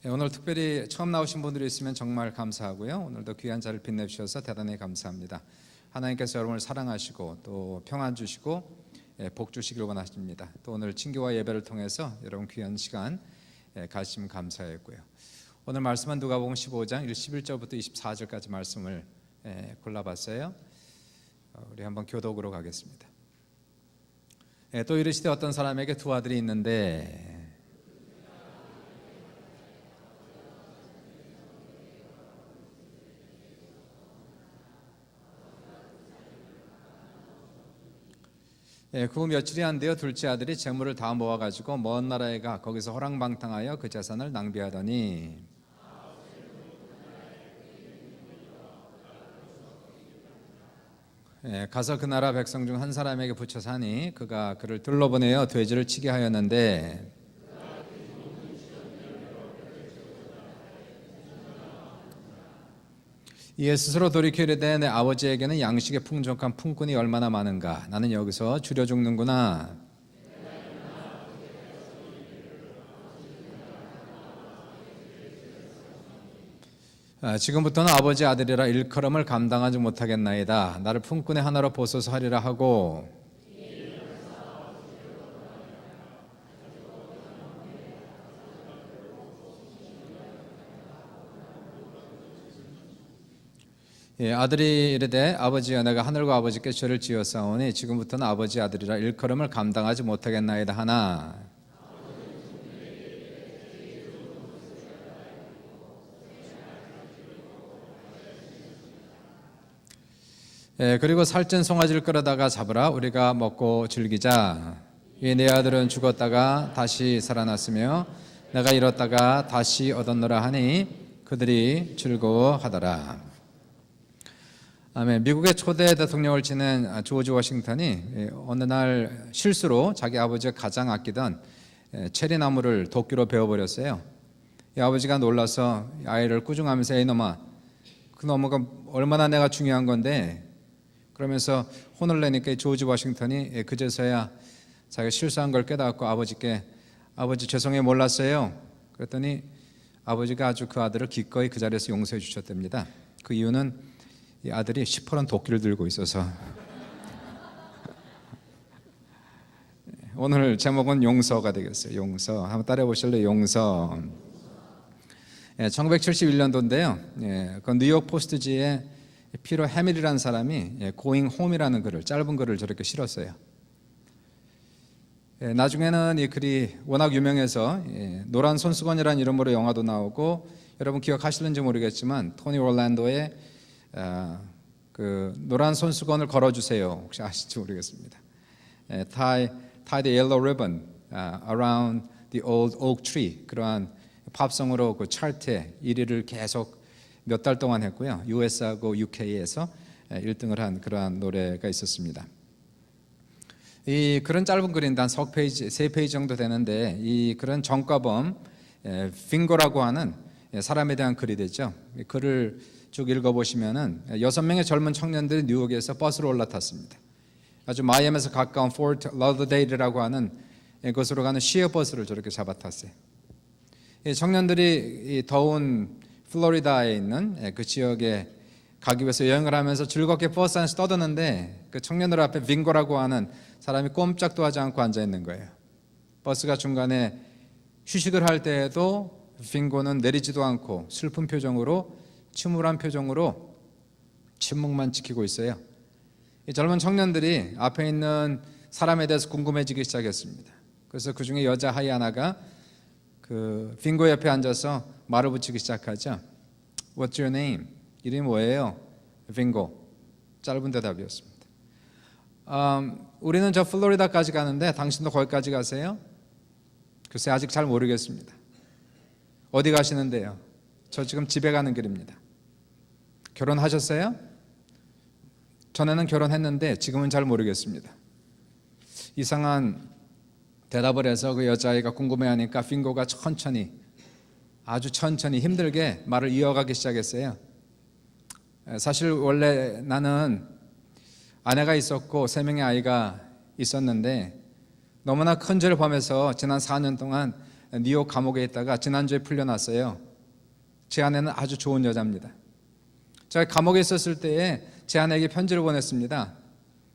오늘 특별히 처음 나오신 분들이 있으면 정말 감사하고요. 오늘도 귀한 자를 빛내주셔서 대단히 감사합니다. 하나님께서 여러분을 사랑하시고 또 평안 주시고 복 주시기를 원하십니다. 또 오늘 친교와 예배를 통해서 여러분 귀한 시간 가지시면 감사했고요. 오늘 말씀은 누가복음 15장 11절부터 24절까지 말씀을 골라봤어요. 우리 한번 교독으로 가겠습니다. 또 이르시되 어떤 사람에게 두 아들이 있는데 그 며칠이 안 되어 둘째 아들이 재물을 다 모아가지고 먼 나라에 가 거기서 허랑방탕하여 그 재산을 낭비하더니 가서 그 나라 백성 중 한 사람에게 붙여 사니 그가 그를 둘러보내어 돼지를 치게 하였는데 이에 스스로 돌이켜 이르되 내 아버지에게는 양식의 풍족한 품꾼이 얼마나 많은가. 나는 여기서 줄여 죽는구나. 지금부터는 아버지 아들이라 일컬음을 감당하지 못하겠나이다. 나를 품꾼의 하나로 보소서 하리라 하고 아들이 이르되 아버지여 내가 하늘과 아버지께 죄를 지었사오니 지금부터는 아버지 아들이라 일컬음을 감당하지 못하겠나이다 하나 그리고 살찐 송아지를 끌어다가 잡으라 우리가 먹고 즐기자. 이 내 아들은 죽었다가 다시 살아났으며 내가 잃었다가 다시 얻었노라 하니 그들이 즐거워하더라. 아멘. 미국의 초대 대통령을 지낸 조지 워싱턴이 어느 날 실수로 자기 아버지가 가장 아끼던 체리나무를 도끼로 베어버렸어요. 이 아버지가 놀라서 아이를 꾸중하면서 이놈아 그 나무가 얼마나 내가 중요한 건데 그러면서 혼을 내니까 조지 워싱턴이 그제서야 자기가 실수한 걸 깨닫고 아버지께 아버지 죄송해요 몰랐어요. 그랬더니 아버지가 아주 그 아들을 기꺼이 그 자리에서 용서해 주셨답니다. 그 이유는 이 아들이 시퍼런 도끼를 들고 있어서. 오늘 제목은 용서가 되겠어요. 용서. 한번 따라해 보실래요? 용서. 1971년도인데요. 그 뉴욕 포스트지에 피로 해밀이라는 사람이 Going Home이라는 글을 짧은 글을 저렇게 실었어요. 나중에는 이 글이 워낙 유명해서 노란 손수건이라는 이름으로 영화도 나오고 여러분 기억하실는지 모르겠지만 토니 올란도의 그 노란 손수건을 걸어주세요. 혹시 아실지 모르겠습니다. Tie the yellow ribbon around the old oak tree. 그러한 팝송으로 그 차트에 1위를 계속 몇 달 동안 했고요. US하고 UK에서 1등을 한 그러한 노래가 있었습니다. 이 그런 짧은 글인데 한 석 페이지, 3페이지 정도 되는데 이 그런 전과범 빙고라고 하는 사람에 대한 글이 되죠. 이 글을 쭉 읽어보시면은 6명의 젊은 청년들이 뉴욕에서 버스로 올라탔습니다. 아주 마이애미에서 가까운 포트 러더데일이라고 하는 곳으로 가는 시어버스를 저렇게 잡아탔어요. 이 청년들이 이 더운 플로리다에 있는 그 지역에 가기 위해서 여행을 하면서 즐겁게 버스 안에서 떠드는데 그 청년들 앞에 빙고라고 하는 사람이 꼼짝도 하지 않고 앉아 있는 거예요. 버스가 중간에 휴식을 할 때에도 빙고는 내리지도 않고 슬픈 표정으로 침울한 표정으로 침묵만 지키고 있어요. 이 젊은 청년들이 앞에 있는 사람에 대해서 궁금해지기 시작했습니다. 그래서 그 중에 여자 하이 하나가 그 빙고 옆에 앉아서 말을 붙이기 시작하죠. What's your name? 이름이 뭐예요? 빙고. 짧은 대답이었습니다. 우리는 저 플로리다까지 가는데 당신도 거기까지 가세요? 글쎄 아직 잘 모르겠습니다. 어디 가시는데요? 저 지금 집에 가는 길입니다. 결혼하셨어요? 전에는 결혼했는데 지금은 잘 모르겠습니다. 이상한 대답을 해서 그 여자아이가 궁금해하니까 빙고가 천천히 아주 천천히 힘들게 말을 이어가기 시작했어요. 사실 원래 나는 아내가 있었고 3명의 아이가 있었는데 너무나 큰 죄를 범해서 지난 4년 동안 뉴욕 감옥에 있다가 지난주에 풀려났어요. 제 아내는 아주 좋은 여자입니다. 제가 감옥에 있었을 때에 제 아내에게 편지를 보냈습니다.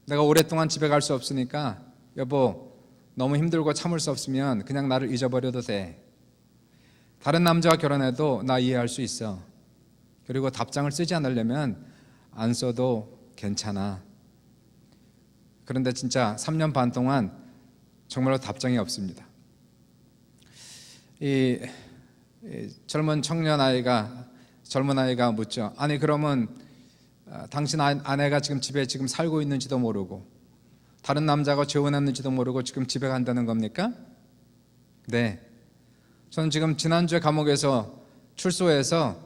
내가 오랫동안 집에 갈 수 없으니까 여보, 너무 힘들고 참을 수 없으면 그냥 나를 잊어버려도 돼. 다른 남자와 결혼해도 나 이해할 수 있어. 그리고 답장을 쓰지 않으려면 안 써도 괜찮아. 그런데 진짜 3년 반 동안 정말로 답장이 없습니다. 이 젊은 아이가 묻죠. 아니 그러면 당신 아내가 지금 집에 지금 살고 있는지도 모르고 다른 남자가 재혼했는지도 모르고 지금 집에 간다는 겁니까? 네. 저는 지금 지난주에 감옥에서 출소해서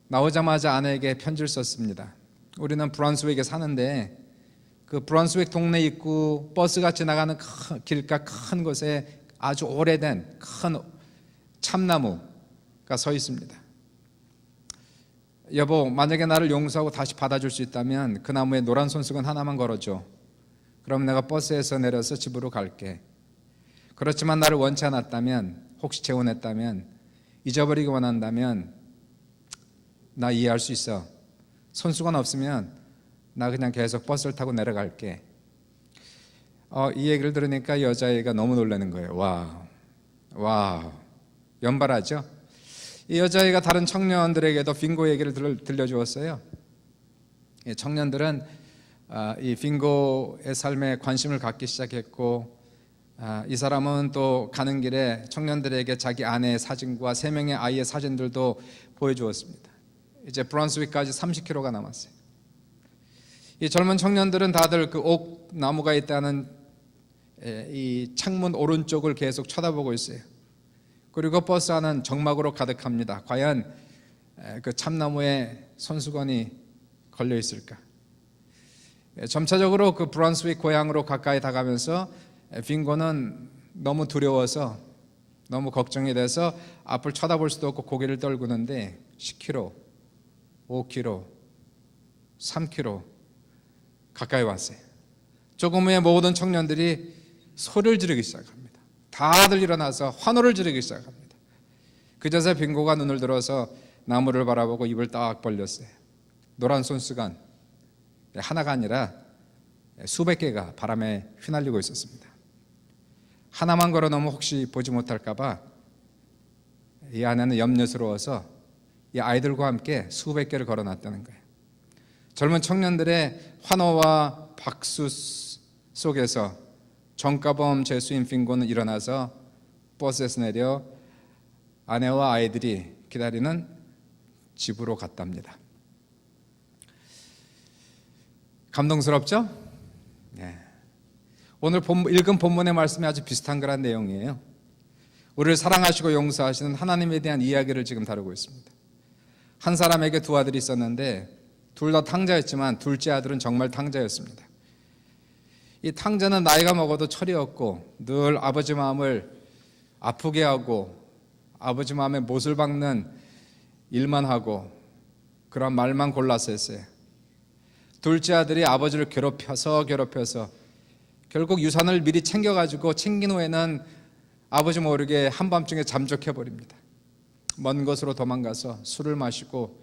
나오자마자 아내에게 편지를 썼습니다. 우리는 브런스윅에 사는데 그 브런스윅 동네 입구 버스가 지나가는 길가 큰 곳에 아주 오래된 큰 참나무가 서 있습니다. 여보, 만약에 나를 용서하고 다시 받아줄 수 있다면 그 나무에 노란 손수건 하나만 걸어줘. 그럼 내가 버스에서 내려서 집으로 갈게. 그렇지만 나를 원치 않았다면, 혹시 재혼했다면, 잊어버리기 원한다면 나 이해할 수 있어. 손수건 없으면 나 그냥 계속 버스를 타고 내려갈게. 이 얘기를 들으니까 여자애가 너무 놀라는 거예요. 와, 연발하죠? 이 여자애가 다른 청년들에게도 빙고 얘기를 들려주었어요. 청년들은 이 빙고의 삶에 관심을 갖기 시작했고, 이 사람은 또 가는 길에 청년들에게 자기 아내의 사진과 3명의 아이의 사진들도 보여주었습니다. 이제 브런스윅까지 30km가 남았어요. 이 젊은 청년들은 다들 그 옥 나무가 있다는 이 창문 오른쪽을 계속 쳐다보고 있어요. 그리고 버스 안은 적막으로 가득합니다. 과연 그 참나무에 손수건이 걸려 있을까? 점차적으로 그 브런스윅 고향으로 가까이 다가면서 빙고는 너무 두려워서 너무 걱정이 돼서 앞을 쳐다볼 수도 없고 고개를 떨구는데 10km, 5km, 3km 가까이 왔어요. 조금 후에 모든 청년들이 소리를 지르기 시작합니다. 다들 일어나서 환호를 지르기 시작합니다. 그제서 빙고가 눈을 들어서 나무를 바라보고 입을 딱 벌렸어요. 노란 손수건 하나가 아니라 수백 개가 바람에 휘날리고 있었습니다. 하나만 걸어놓으면 혹시 보지 못할까 봐 이 아내는 염려스러워서 이 아이들과 함께 수백 개를 걸어놨다는 거예요. 젊은 청년들의 환호와 박수 속에서 정가범 죄수인 빙고는 일어나서 버스에서 내려 아내와 아이들이 기다리는 집으로 갔답니다. 감동스럽죠? 네. 오늘 읽은 본문의 말씀이 아주 비슷한 그런 내용이에요. 우리를 사랑하시고 용서하시는 하나님에 대한 이야기를 지금 다루고 있습니다. 한 사람에게 두 아들이 있었는데 둘 다 탕자였지만 둘째 아들은 정말 탕자였습니다. 이 탕자는 나이가 먹어도 철이 없고 늘 아버지 마음을 아프게 하고 아버지 마음에 못을 박는 일만 하고 그런 말만 골라서 했어요. 둘째 아들이 아버지를 괴롭혀서 결국 유산을 미리 챙겨가지고 챙긴 후에는 아버지 모르게 한밤중에 잠적해버립니다. 먼 곳으로 도망가서 술을 마시고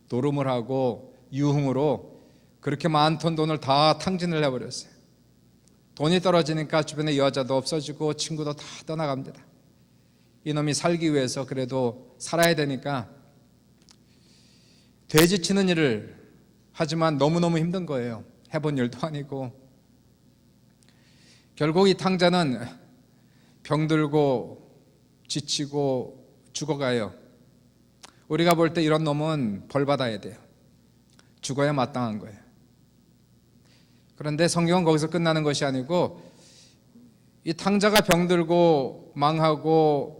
노름을 하고 유흥으로 그렇게 많던 돈을 다 탕진을 해버렸어요. 돈이 떨어지니까 주변에 여자도 없어지고 친구도 다 떠나갑니다. 이놈이 살기 위해서 그래도 살아야 되니까 돼지 치는 일을 하지만 너무너무 힘든 거예요. 해본 일도 아니고. 결국 이 탕자는 병들고 지치고 죽어가요. 우리가 볼 때 이런 놈은 벌 받아야 돼요. 죽어야 마땅한 거예요. 그런데 성경은 거기서 끝나는 것이 아니고 이 탕자가 병들고 망하고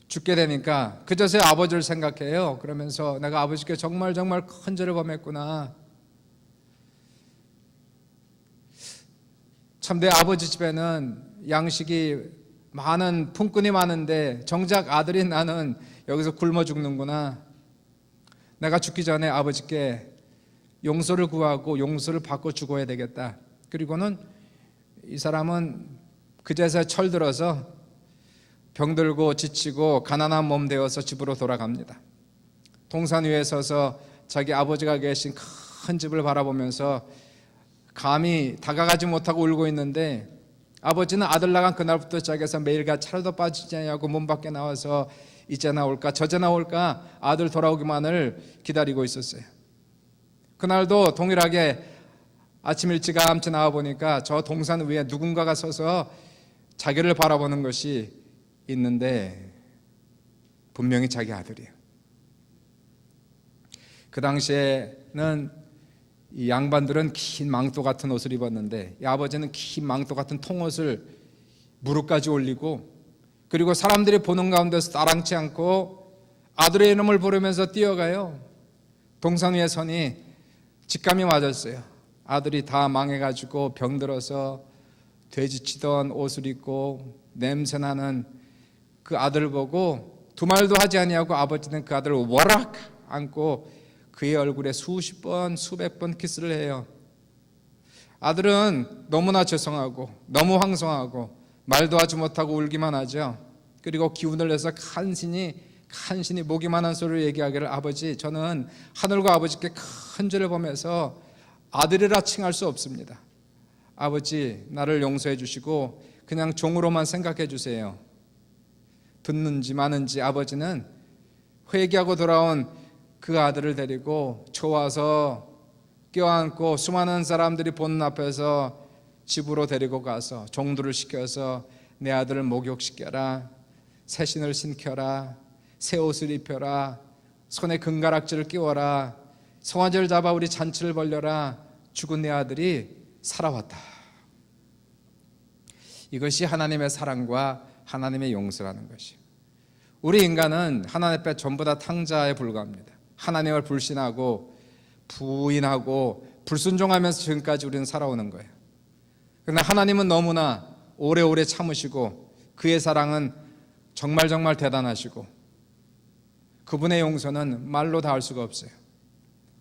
죽게 되니까 그저서야 아버지를 생각해요. 그러면서 내가 아버지께 정말 큰 죄를 범했구나. 참 내 아버지 집에는 양식이 많은 품꾼이 많은데 정작 아들인 나는 여기서 굶어 죽는구나. 내가 죽기 전에 아버지께 용서를 구하고 용서를 받고 죽어야 되겠다. 그리고는 이 사람은 그제서야 철들어서 병들고 지치고 가난한 몸 되어서 집으로 돌아갑니다. 동산 위에 서서 자기 아버지가 계신 큰 집을 바라보면서 감히 다가가지 못하고 울고 있는데, 아버지는 아들 나간 그날부터 시작해서 매일같이 하루도 빠지지 않냐고 문 밖에 나와서 이제 나올까 저제 나올까 아들 돌아오기만을 기다리고 있었어요. 그날도 동일하게 아침 일찌감치 나와 보니까 저 동산 위에 누군가가 서서 자기를 바라보는 것이 있는데 분명히 자기 아들이에요. 그 당시에는 이 양반들은 긴 망토 같은 옷을 입었는데 이 아버지는 긴 망토 같은 통옷을 무릎까지 올리고, 그리고 사람들이 보는 가운데서 따랑치 않고 아들의 이름을 부르면서 뛰어가요. 동산 위에 서니 직감이 맞았어요. 아들이 다 망해가지고 병들어서 돼지치던 옷을 입고 냄새나는 그 아들을 보고 두 말도 하지 아니하고 아버지는 그 아들을 워락 안고 그의 얼굴에 수십 번 수백 번 키스를 해요. 아들은 너무나 죄송하고 너무 황송하고 말도 하지 못하고 울기만 하죠. 그리고 기운을 내서 간신히 목이만한 소리를 얘기하기를, 아버지, 저는 하늘과 아버지께 큰 죄를 범해서 아들이라 칭할 수 없습니다. 아버지, 나를 용서해 주시고 그냥 종으로만 생각해 주세요. 듣는지 마는지 아버지는 회개하고 돌아온 그 아들을 데리고 좋아서 껴안고 수많은 사람들이 보는 앞에서 집으로 데리고 가서 종들을 시켜서 내 아들을 목욕시켜라, 새신을 신켜라, 새 옷을 입혀라, 손에 금가락지를 끼워라, 송아지를 잡아 우리 잔치를 벌려라, 죽은 내 아들이 살아왔다. 이것이 하나님의 사랑과 하나님의 용서라는 것이. 우리 인간은 하나님 앞에 전부 다 탕자에 불과합니다. 하나님을 불신하고 부인하고 불순종하면서 지금까지 우리는 살아오는 거예요. 그러나 하나님은 너무나 오래오래 참으시고 그의 사랑은 정말 대단하시고 그분의 용서는 말로 다 할 수가 없어요.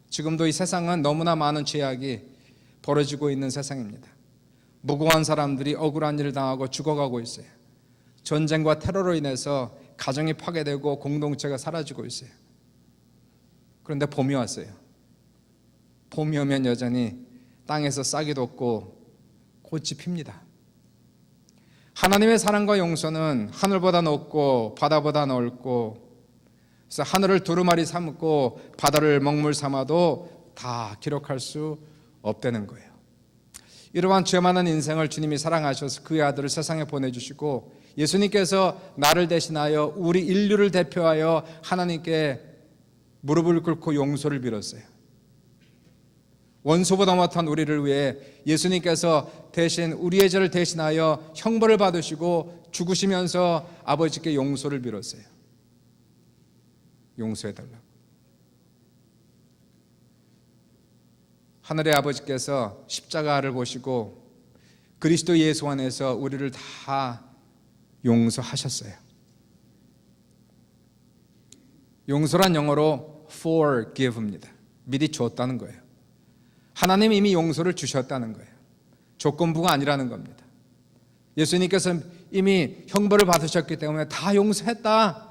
지금도 이 세상은 너무나 많은 죄악이 벌어지고 있는 세상입니다. 무고한 사람들이 억울한 일을 당하고 죽어가고 있어요. 전쟁과 테러로 인해서 가정이 파괴되고 공동체가 사라지고 있어요. 그런데 봄이 왔어요. 봄이 오면 여전히 땅에서 싹이 돋고 꽃이 핍니다. 하나님의 사랑과 용서는 하늘보다 높고 바다보다 넓고, 그래서 하늘을 두루마리 삼고 바다를 먹물 삼아도 다 기록할 수 없다는 거예요. 이러한 죄 많은 인생을 주님이 사랑하셔서 그의 아들을 세상에 보내주시고, 예수님께서 나를 대신하여 우리 인류를 대표하여 하나님께 무릎을 꿇고 용서를 빌었어요. 원수보다 못한 우리를 위해 예수님께서 대신 우리의 죄를 대신하여 형벌을 받으시고 죽으시면서 아버지께 용서를 빌었어요. 용서해달라고. 하늘의 아버지께서 십자가를 보시고 그리스도 예수 안에서 우리를 다 용서하셨어요. 용서란 영어로 forgive입니다. 미리 줬다는 거예요. 하나님이 이미 용서를 주셨다는 거예요. 조건부가 아니라는 겁니다. 예수님께서 이미 형벌을 받으셨기 때문에 다 용서했다.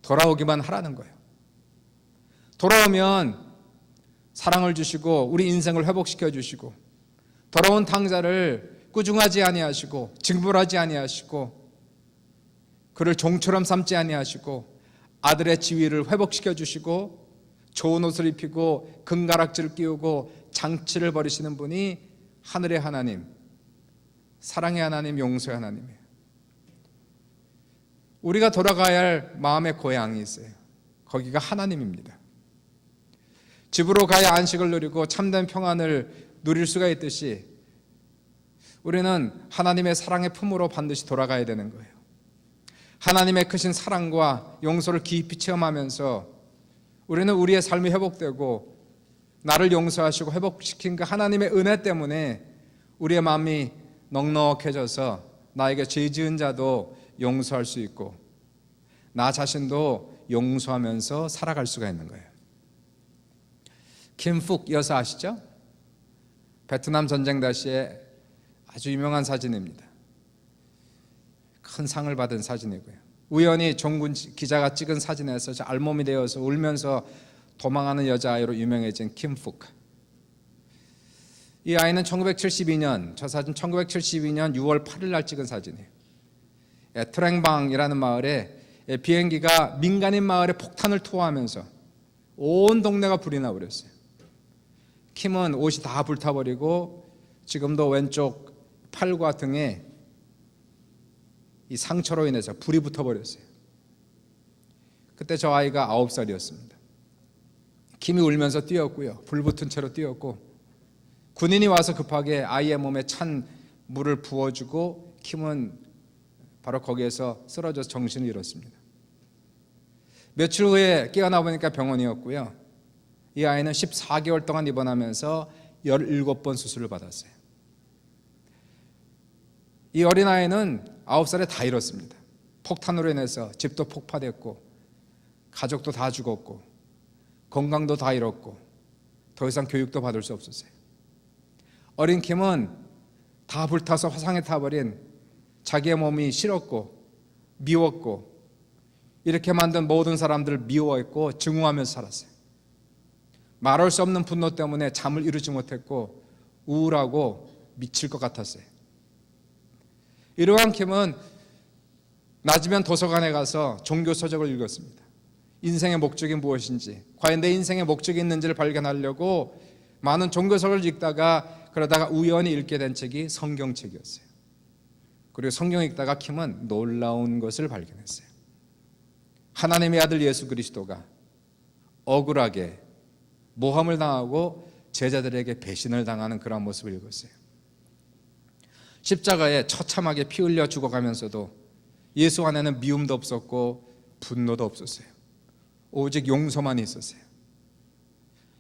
돌아오기만 하라는 거예요. 돌아오면 사랑을 주시고 우리 인생을 회복시켜 주시고, 돌아온 탕자를 꾸중하지 아니하시고 징벌하지 아니하시고 그를 종처럼 삼지 아니하시고 아들의 지위를 회복시켜 주시고 좋은 옷을 입히고 금가락지를 끼우고 장치를 벌이시는 분이 하늘의 하나님, 사랑의 하나님, 용서의 하나님이에요. 우리가 돌아가야 할 마음의 고향이 있어요. 거기가 하나님입니다. 집으로 가야 안식을 누리고 참된 평안을 누릴 수가 있듯이 우리는 하나님의 사랑의 품으로 반드시 돌아가야 되는 거예요. 하나님의 크신 사랑과 용서를 깊이 체험하면서 우리는 우리의 삶이 회복되고, 나를 용서하시고 회복시킨 그 하나님의 은혜 때문에 우리의 마음이 넉넉해져서 나에게 죄 지은 자도 용서할 수 있고 나 자신도 용서하면서 살아갈 수가 있는 거예요. 김푹 여사 아시죠? 베트남 전쟁 당시에 아주 유명한 사진입니다. 큰 상을 받은 사진이고요. 우연히 종군 기자가 찍은 사진에서 알몸이 되어서 울면서 도망하는 여자아이로 유명해진 김푹. 이 아이는 1972년, 저 사진 1972년 6월 8일 날 찍은 사진이에요. 트랭방이라는 마을에 비행기가 민간인 마을에 폭탄을 투하하면서 온 동네가 불이 나버렸어요. 킴은 옷이 다 불타버리고 지금도 왼쪽 팔과 등에 이 상처로 인해서 불이 붙어버렸어요. 그때 저 아이가 9살이었습니다. 킴이 울면서 뛰었고요. 불 붙은 채로 뛰었고 군인이 와서 급하게 아이의 몸에 찬 물을 부어주고 킴은 바로 거기에서 쓰러져서 정신을 잃었습니다. 며칠 후에 깨어나 보니까 병원이었고요. 이 아이는 14개월 동안 입원하면서 17번 수술을 받았어요. 이 어린아이는 9살에 다 잃었습니다. 폭탄으로 인해서 집도 폭파됐고 가족도 다 죽었고 건강도 다 잃었고 더 이상 교육도 받을 수 없었어요. 어린 킴은 다 불타서 화상에 타버린 자기의 몸이 싫었고 미웠고 이렇게 만든 모든 사람들을 미워했고 증오하면서 살았어요. 말할 수 없는 분노 때문에 잠을 이루지 못했고 우울하고 미칠 것 같았어요. 이러한 킴은 낮이면 도서관에 가서 종교 서적을 읽었습니다. 인생의 목적이 무엇인지, 과연 내 인생의 목적이 있는지를 발견하려고 많은 종교서를 읽다가 그러다가 우연히 읽게 된 책이 성경책이었어요. 그리고 성경 읽다가 킴은 놀라운 것을 발견했어요. 하나님의 아들 예수 그리스도가 억울하게 모함을 당하고 제자들에게 배신을 당하는 그런 모습을 읽었어요. 십자가에 처참하게 피 흘려 죽어가면서도 예수 안에는 미움도 없었고 분노도 없었어요. 오직 용서만 있었어요.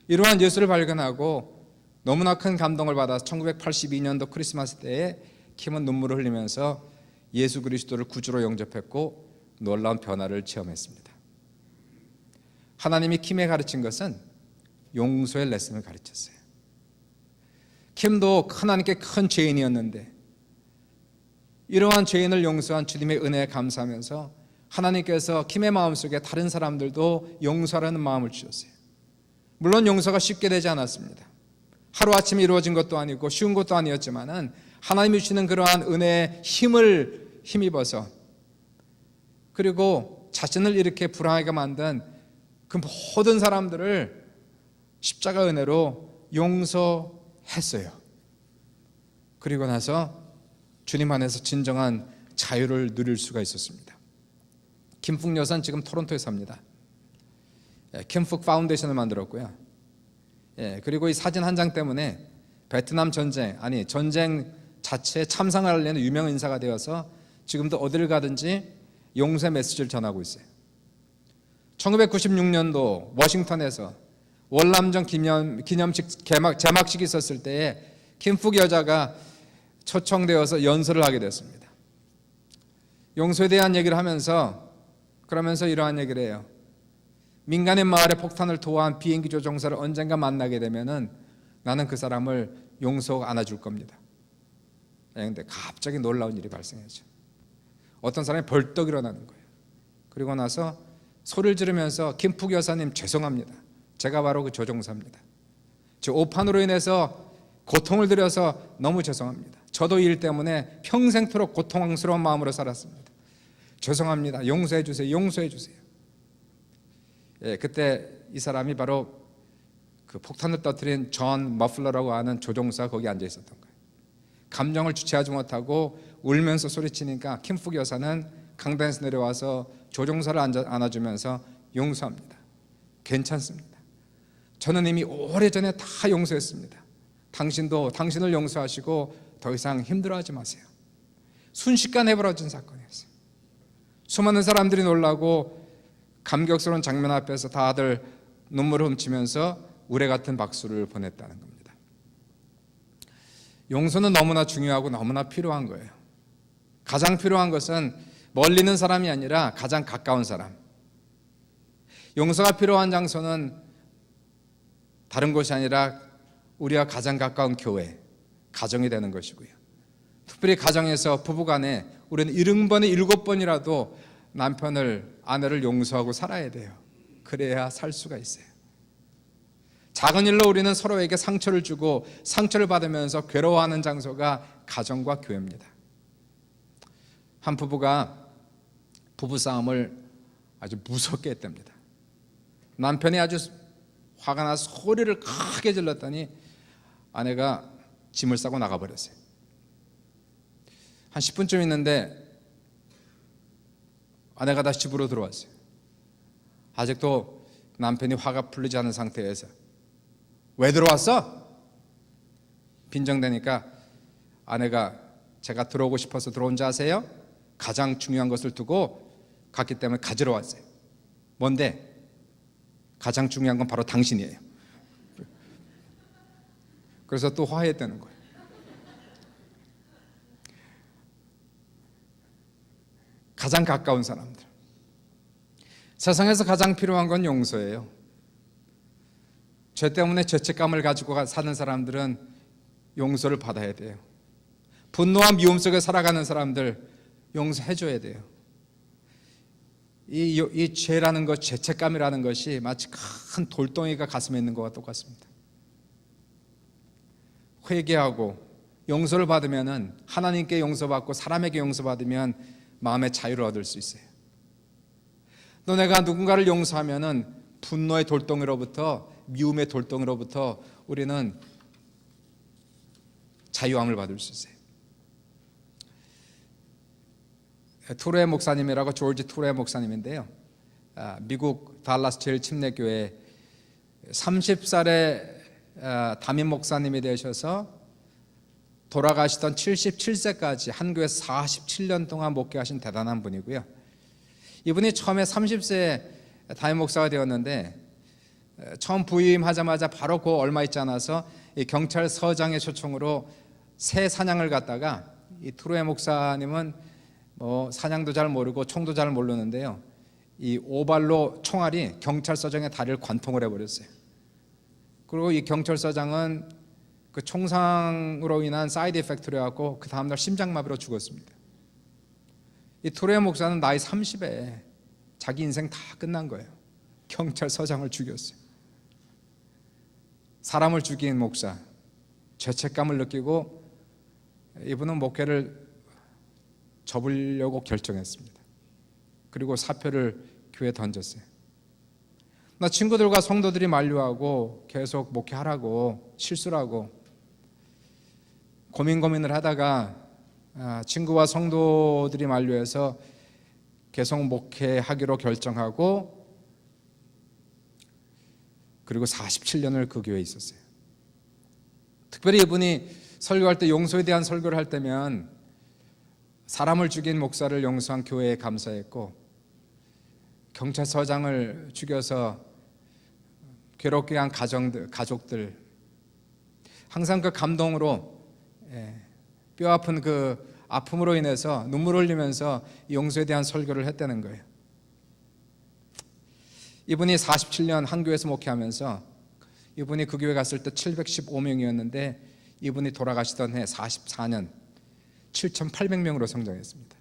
이러한 예수를 발견하고 너무나 큰 감동을 받아서 1982년도 크리스마스 때에 킴은 눈물을 흘리면서 예수 그리스도를 구주로 영접했고 놀라운 변화를 체험했습니다. 하나님이 킴에 가르친 것은 용서의 레슨을 가르쳤어요. 킴도 하나님께 큰 죄인이었는데 이러한 죄인을 용서한 주님의 은혜에 감사하면서 하나님께서 킴의 마음속에 다른 사람들도 용서하라는 마음을 주셨어요. 물론 용서가 쉽게 되지 않았습니다. 하루아침에 이루어진 것도 아니고 쉬운 것도 아니었지만 하나님이 주시는 그러한 은혜의 힘을 힘입어서 그리고 자신을 이렇게 불안하게 만든 그 모든 사람들을 십자가 은혜로 용서했어요. 그리고 나서 주님 안에서 진정한 자유를 누릴 수가 있었습니다. 김푹 여사는 지금 토론토에 삽니다. 김푹 파운데이션을 만들었고요. 그리고 이 사진 한 장 때문에 베트남 전쟁 자체에 참상을 하려는 유명 인사가 되어서 지금도 어딜 가든지 용서의 메시지를 전하고 있어요. 1996년도 워싱턴에서 월남전 기념식 제막식이 있었을 때에 김푹 여자가 초청되어서 연설을 하게 됐습니다. 용서에 대한 얘기를 하면서 그러면서 이러한 얘기를 해요. 민간인 마을에 폭탄을 투하한 비행기 조종사를 언젠가 만나게 되면은 나는 그 사람을 용서 안아줄 겁니다. 그런데 갑자기 놀라운 일이 발생했죠. 어떤 사람이 벌떡 일어나는 거예요. 그리고 나서 소리를 지르면서 김푹 여사님 죄송합니다. 제가 바로 그 조종사입니다. 저 오판으로 인해서 고통을 드려서 너무 죄송합니다. 저도 이 일 때문에 평생토록 고통스러운 마음으로 살았습니다. 죄송합니다. 용서해 주세요. 용서해 주세요. 그때 이 사람이 바로 그 폭탄을 터뜨린 존 머플러라고 하는 조종사 거기 앉아 있었던 거예요. 감정을 주체하지 못하고 울면서 소리치니까 김푹 여사는 강단에서 내려와서 조종사를 안아주면서 용서합니다. 괜찮습니다. 저는 이미 오래전에 다 용서했습니다. 당신도 당신을 용서하시고 더 이상 힘들어하지 마세요. 순식간에 벌어진 사건이었어요. 수많은 사람들이 놀라고 감격스러운 장면 앞에서 다들 눈물을 훔치면서 우레 같은 박수를 보냈다는 겁니다. 용서는 너무나 중요하고 너무나 필요한 거예요. 가장 필요한 것은 멀리 있는 사람이 아니라 가장 가까운 사람. 용서가 필요한 장소는 다른 곳이 아니라 우리와 가장 가까운 교회, 가정이 되는 것이고요. 특별히 가정에서 부부간에 우리는 70번에 7번이라도 남편을, 아내를 용서하고 살아야 돼요. 그래야 살 수가 있어요. 작은 일로 우리는 서로에게 상처를 주고 상처를 받으면서 괴로워하는 장소가 가정과 교회입니다. 한 부부가 부부싸움을 아주 무섭게 했답니다. 남편이 아주 화가 나서 소리를 크게 질렀더니 아내가 짐을 싸고 나가버렸어요. 한 10분쯤 있는데 아내가 다시 집으로 들어왔어요. 아직도 남편이 화가 풀리지 않은 상태에서 왜 들어왔어? 빈정대니까 아내가 제가 들어오고 싶어서 들어온 줄 아세요? 가장 중요한 것을 두고 갔기 때문에 가지러 왔어요. 뭔데? 가장 중요한 건 바로 당신이에요. 그래서 또 화해했다는 거예요. 가장 가까운 사람들. 세상에서 가장 필요한 건 용서예요. 죄 때문에 죄책감을 가지고 사는 사람들은 용서를 받아야 돼요. 분노와 미움 속에 살아가는 사람들 용서해줘야 돼요. 이 죄라는 것, 죄책감이라는 것이 마치 큰 돌덩이가 가슴에 있는 것과 똑같습니다. 회개하고 용서를 받으면 하나님께 용서받고 사람에게 용서받으면 마음의 자유를 얻을 수 있어요. 또 내가 누군가를 용서하면 분노의 돌덩이로부터, 미움의 돌덩이로부터 우리는 자유함을 받을 수 있어요. 투레 목사님이라고, 조지 투레 목사님인데요, 미국 달라스 제일 침례교회 30살에 담임 목사님이 되셔서 돌아가시던 77세까지 한 교회에서 47년 동안 목회하신 대단한 분이고요. 이분이 처음에 30세에 담임 목사가 되었는데 처음 부임하자마자 바로 그 얼마 있지 않아서 이 경찰서장의 초청으로 새 사냥을 갔다가 이 투레 목사님은 사냥도 잘 모르고 총도 잘 모르는데요, 이 오발로 총알이 경찰서장의 다리를 관통을 해버렸어요. 그리고 이 경찰서장은 그 총상으로 인한 사이드 이펙트로 해갖고 그 다음날 심장마비로 죽었습니다. 이 투레 목사는 나이 30에 자기 인생 다 끝난 거예요. 경찰서장을 죽였어요. 사람을 죽인 목사, 죄책감을 느끼고 이분은 목회를 접으려고 결정했습니다. 그리고 사표를 교회에 던졌어요. 나 친구들과 성도들이 만류하고 계속 목회하라고, 실수라고 고민을 하다가 친구와 성도들이 만류해서 계속 목회하기로 결정하고, 그리고 47년을 그 교회에 있었어요. 특별히 이분이 설교할 때, 용서에 대한 설교를 할 때면 사람을 죽인 목사를 용서한 교회에 감사했고, 경찰서장을 죽여서 괴롭게 한 가족들, 항상 그 감동으로, 뼈아픈 그 아픔으로 인해서 눈물을 흘리면서 용서에 대한 설교를 했다는 거예요. 이분이 47년 한 교회에서 목회하면서, 이분이 그 교회 갔을 때 715명이었는데 이분이 돌아가시던 해 44년 7,800명으로 성장했습니다.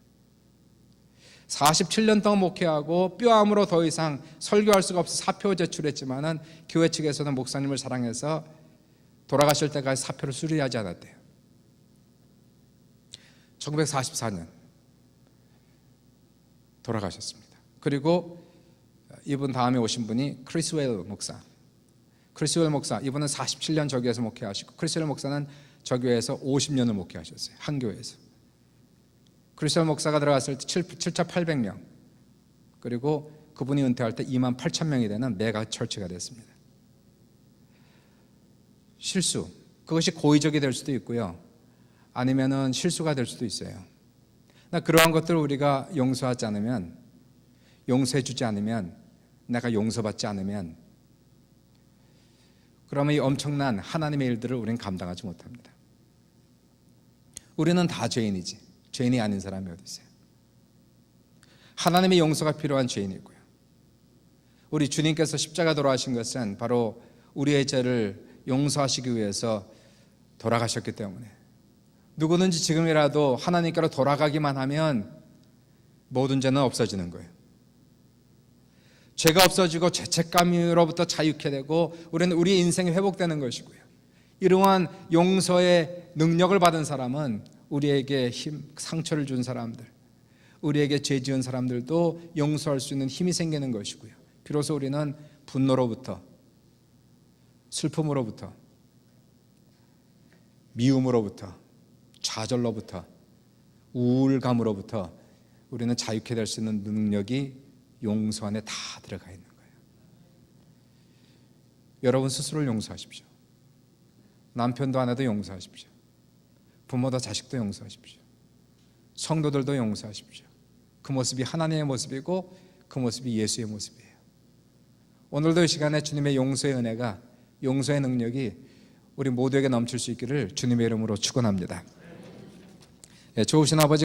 47년 동안 목회하고 뼈암으로 더 이상 설교할 수가 없어 사표 제출했지만은 교회 측에서는 목사님을 사랑해서 돌아가실 때까지 사표를 수리하지 않았대요. 1944년 돌아가셨습니다. 그리고 이분 다음에 오신 분이 크리스웰 목사. 크리스웰 목사, 이분은 47년 저 교회에서 목회하시고, 크리스웰 목사는 저 교회에서 50년을 목회하셨어요. 한 교회에서. 크리스웰 목사가 들어갔을 때 7,800명, 그리고 그분이 은퇴할 때 28,000명이 되는 메가 처치가 됐습니다. 실수, 그것이 고의적이 될 수도 있고요, 아니면은 실수가 될 수도 있어요. 그러한 것들을 우리가 용서하지 않으면, 용서해 주지 않으면, 내가 용서받지 않으면, 그러면 이 엄청난 하나님의 일들을 우리는 감당하지 못합니다. 우리는 다 죄인이지 죄인이 아닌 사람이 어디 있어요? 하나님의 용서가 필요한 죄인이고요, 우리 주님께서 십자가 돌아가신 것은 바로 우리의 죄를 용서하시기 위해서 돌아가셨기 때문에, 누구든지 지금이라도 하나님께로 돌아가기만 하면 모든 죄는 없어지는 거예요. 죄가 없어지고 죄책감으로부터 자유케 되고 우리는 우리 인생이 회복되는 것이고요. 이러한 용서의 능력을 받은 사람은 우리에게 상처를 준 사람들, 우리에게 죄 지은 사람들도 용서할 수 있는 힘이 생기는 것이고요. 비로소 우리는 분노로부터, 슬픔으로부터, 미움으로부터, 좌절로부터, 우울감으로부터 우리는 자유케 될 수 있는 능력이 용서 안에 다 들어가 있는 거예요. 여러분 스스로를 용서하십시오. 남편도 아내도 용서하십시오. 부모도 자식도 용서하십시오. 성도들도 용서하십시오. 그 모습이 하나님의 모습이고 그 모습이 예수의 모습이에요. 오늘도 이 시간에 주님의 용서의 은혜가, 용서의 능력이 우리 모두에게 넘칠 수 있기를 주님의 이름으로 축원합니다. 좋으신 아버지